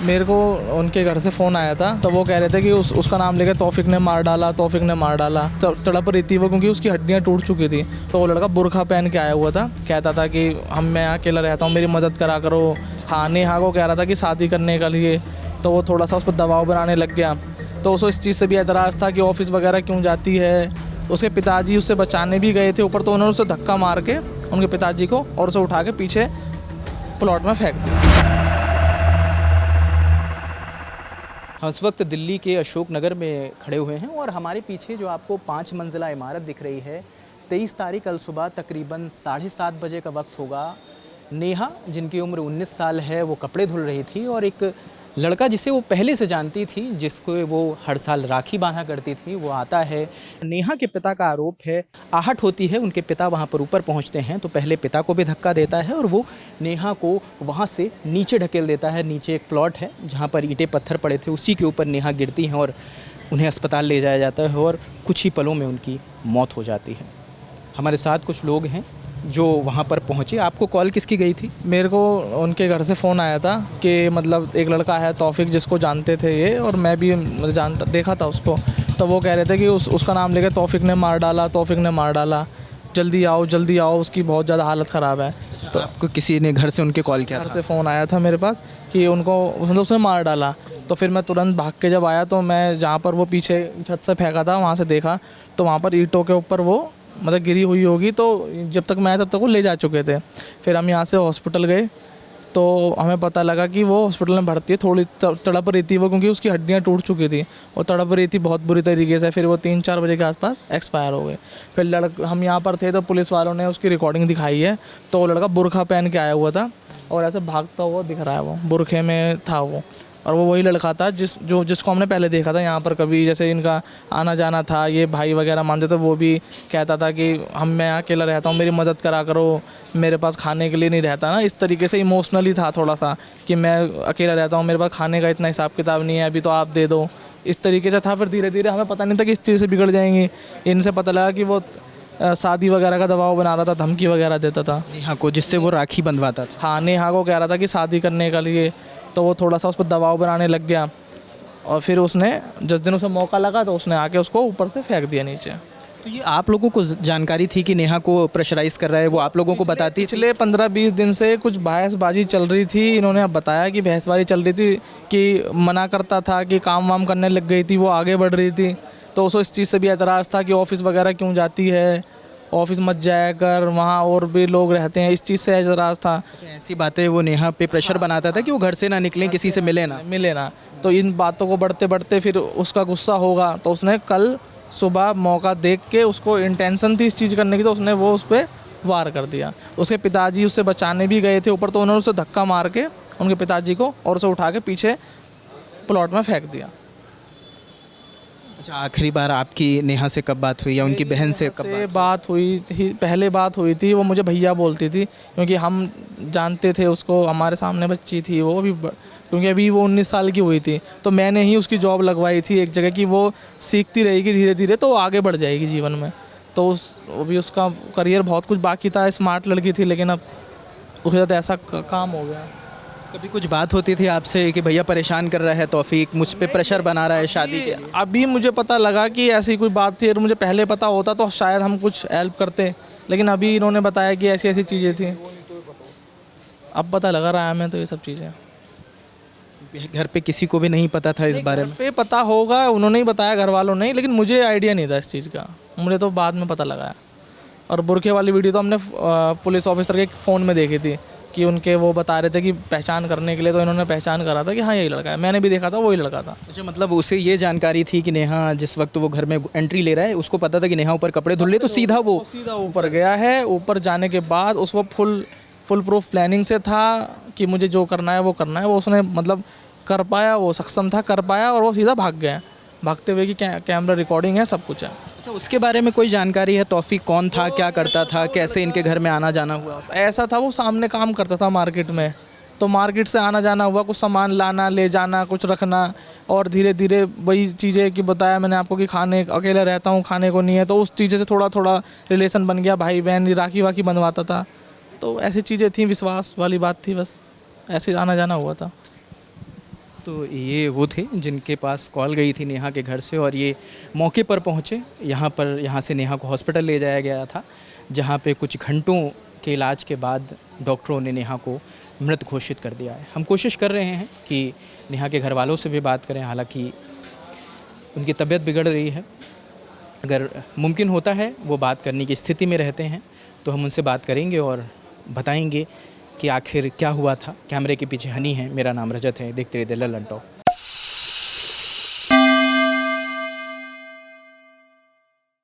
मेरे को उनके घर से फ़ोन आया था, तो वो कह रहे थे कि उसका नाम लेके तौफिक ने मार डाला, तौफिक ने मार डाला। तड़प रही थी वो, क्योंकि उसकी हड्डियाँ टूट चुकी थी। तो वो लड़का बुर्खा पहन के आया हुआ था, कहता था कि मैं अकेला रहता हूँ, मेरी मदद करा करो। हाँ, नेहा को कह रहा था कि शादी करने के लिए। तो वो थोड़ा सा उस पर दबाव बनाने लग गया। तो उसको इस चीज़ से भी एतराज़ था कि ऑफिस वगैरह क्यों जाती है। उसके पिताजी उससे बचाने भी गए थे ऊपर, तो उन्होंने उसे धक्का मार के उनके पिताजी को और उसे उठा के पीछे प्लॉट में फेंक दिया। हम इस वक्त दिल्ली के अशोक नगर में खड़े हुए हैं और हमारे पीछे जो आपको 5 मंजिला इमारत दिख रही है, 23 तारीख कल सुबह तकरीबन 7:30 बजे का वक्त होगा। नेहा, जिनकी उम्र 19 साल है, वो कपड़े धुल रही थी और एक लड़का जिसे वो पहले से जानती थी, जिसको वो हर साल राखी बांधा करती थी, वो आता है। नेहा के पिता का आरोप है, आहट होती है, उनके पिता वहाँ पर ऊपर पहुँचते हैं तो पहले पिता को भी धक्का देता है और वो नेहा को वहाँ से नीचे ढकेल देता है। नीचे एक प्लॉट है जहाँ पर ईंटें पत्थर पड़े थे, उसी के ऊपर नेहा गिरती हैं और उन्हें अस्पताल ले जाया जाता है और कुछ ही पलों में उनकी मौत हो जाती है। हमारे साथ कुछ लोग हैं जो वहाँ पर पहुँचे। आपको कॉल किसकी गई थी? मेरे को उनके घर से फ़ोन आया था कि मतलब एक लड़का है तौफिक, जिसको जानते थे ये, और मैं भी जानता देखा था उसको। तो वो कह रहे थे कि उसका नाम लेके तौफिक ने मार डाला, तौफिक ने मार डाला, जल्दी आओ, उसकी बहुत ज़्यादा हालत ख़राब है। तो आपको किसी ने घर से उनके कॉल किया घर था? से फ़ोन आया था मेरे पास कि उनको मतलब उसने मार डाला। तो फिर मैं तुरंत भाग के जब आया तो मैं जहाँ पर वो पीछे छत से फेंका था वहाँ से देखा, तो वहाँ पर ईंटों के ऊपर वो मतलब गिरी हुई होगी। तो जब तक मैं आया तब तक वो ले जा चुके थे। फिर हम यहाँ से हॉस्पिटल गए तो हमें पता लगा कि वो हॉस्पिटल में भर्ती है। थोड़ी तड़प रही थी वो, क्योंकि उसकी हड्डियाँ टूट चुकी थी और तड़प रही थी बहुत बुरी तरीके से। फिर वो 3-4 बजे के आसपास एक्सपायर हो गए। फिर हम यहाँ पर थे तो पुलिस वालों ने उसकी रिकॉर्डिंग दिखाई है। तो वो लड़का बुर्खा पहन के आया हुआ था और ऐसे भागता हुआ दिख रहा है, वो बुरखे में था वो। और वो वही लड़का था जिसको हमने पहले देखा था यहाँ पर कभी, जैसे इनका आना जाना था, ये भाई वगैरह मानते थे। वो भी कहता था कि मैं अकेला रहता हूँ, मेरी मदद करा करो, मेरे पास खाने के लिए नहीं रहता ना। इस तरीके से इमोशनली था थोड़ा सा कि मैं अकेला रहता हूँ, मेरे पास खाने का इतना हिसाब किताब नहीं है, अभी तो आप दे दो, इस तरीके से था। फिर धीरे धीरे हमें पता नहीं था कि इस चीज़ से बिगड़ जाएंगी। इनसे पता लगा कि वो शादी वगैरह का दबाव बना रहा था, धमकी वगैरह देता था नेहा को, जिससे वो राखी बंधवाता था। हाँ, नेहा को कह रहा था कि शादी करने के लिए। तो वो थोड़ा सा उस पर दबाव बनाने लग गया और फिर उसने जिस दिन उसे मौका लगा तो उसने आके उसको ऊपर से फेंक दिया नीचे। तो ये आप लोगों को जानकारी थी कि नेहा को प्रेशराइज़ कर रहा है, वो आप लोगों को बताती थी? पिछले 15-20 दिन से कुछ बहसबाजी चल रही थी। इन्होंने बताया कि बहसबाजी चल रही थी कि मना करता था, कि काम वाम करने लग गई थी, वो आगे बढ़ रही थी। तो उसको इस चीज़ से भी एतराज़ था कि ऑफिस वगैरह क्यों जाती है, ऑफिस मत जाया कर, वहाँ और भी लोग रहते हैं, इस चीज़ से एतराज़ था। ऐसी बातें वो नेहा पे प्रेशर बनाता था कि वो घर से ना निकलें, किसी से मिले ना। तो इन बातों को बढ़ते बढ़ते फिर उसका गुस्सा होगा, तो उसने कल सुबह मौका देख के, उसको इंटेंशन थी इस चीज़ करने की, तो उसने वो उस पर वार कर दिया। उसके पिताजी उससे बचाने भी गए थे ऊपर, तो उन्होंने उसे धक्का मार के उनके पिताजी को और उसे उठा के पीछे प्लॉट में फेंक दिया। अच्छा, आखिरी बार आपकी नेहा से कब बात हुई या उनकी बहन से कब बात हुई थी? पहले बात हुई थी, वो मुझे भैया बोलती थी, क्योंकि हम जानते थे उसको, हमारे सामने बच्ची थी वो भी, क्योंकि अभी वो 19 साल की हुई थी। तो मैंने ही उसकी जॉब लगवाई थी एक जगह की, वो सीखती रहेगी धीरे धीरे तो आगे बढ़ जाएगी जीवन में। तो वो भी उसका करियर बहुत कुछ बाकी था, स्मार्ट लड़की थी, लेकिन अब उसके साथ ऐसा काम हो गया। कभी कुछ बात होती थी आपसे कि भैया परेशान कर रहा है तौफीक, मुझ पे प्रेशर बना रहा है शादी के लिए? अभी मुझे पता लगा कि ऐसी कोई बात थी, अगर मुझे पहले पता होता तो शायद हम कुछ हेल्प करते, लेकिन अभी इन्होंने बताया कि ऐसी ऐसी चीज़ें थी। अब पता लगा रहा है हमें तो ये सब चीज़ें। घर पे किसी को भी नहीं पता था इस बारे में? पे पता होगा, उन्होंने ही बताया, घर वालों ने, लेकिन मुझे आइडिया नहीं था इस चीज़ का, मुझे तो बाद में पता लगा। और बुरखे वाली वीडियो तो हमने पुलिस ऑफिसर के फ़ोन में देखी थी कि उनके वो बता रहे थे कि पहचान करने के लिए, तो इन्होंने पहचान करा था कि हाँ यही लड़का है। मैंने भी देखा था, वही लड़का था। अच्छा, मतलब उसे ये जानकारी थी कि नेहा जिस वक्त वो घर में एंट्री ले रहा है, उसको पता था कि नेहा ऊपर कपड़े धुल रही, तो सीधा ऊपर गया है। ऊपर जाने के बाद उसको फुल प्रूफ प्लानिंग से था कि मुझे जो करना है वो करना है। वो उसने मतलब कर पाया, वो सक्षम था, कर पाया, और वो सीधा भाग गया। भागते हुए की कैमरा रिकॉर्डिंग है, सब कुछ है। अच्छा, उसके बारे में कोई जानकारी है? तौफीक कौन था, क्या करता था, कैसे इनके घर में आना जाना हुआ? ऐसा था, वो सामने काम करता था मार्केट में, तो मार्केट से आना जाना हुआ, कुछ सामान लाना ले जाना, कुछ रखना, और धीरे धीरे वही चीज़ें कि बताया मैंने आपको कि खाने अकेला रहता हूँ, खाने को नहीं है, तो उस चीज़ें से थोड़ा थोड़ा रिलेशन बन गया। भाई बहन राखी वाखी बंधवाता था, तो ऐसी चीज़ें थी, विश्वास वाली बात थी, बस ऐसे आना जाना हुआ था। तो ये वो थे जिनके पास कॉल गई थी नेहा के घर से, और ये मौके पर पहुँचे। यहाँ से नेहा को हॉस्पिटल ले जाया गया था, जहाँ पे कुछ घंटों के इलाज के बाद डॉक्टरों ने नेहा को मृत घोषित कर दिया है। हम कोशिश कर रहे हैं कि नेहा के घर वालों से भी बात करें, हालांकि उनकी तबीयत बिगड़ रही है। अगर मुमकिन होता है, वो बात करने की स्थिति में रहते हैं, तो हम उनसे बात करेंगे और बताएंगे कि आखिर क्या हुआ था। कैमरे के पीछे हनी है, मेरा नाम रजत है। देखते रहिए लल्लन टॉक।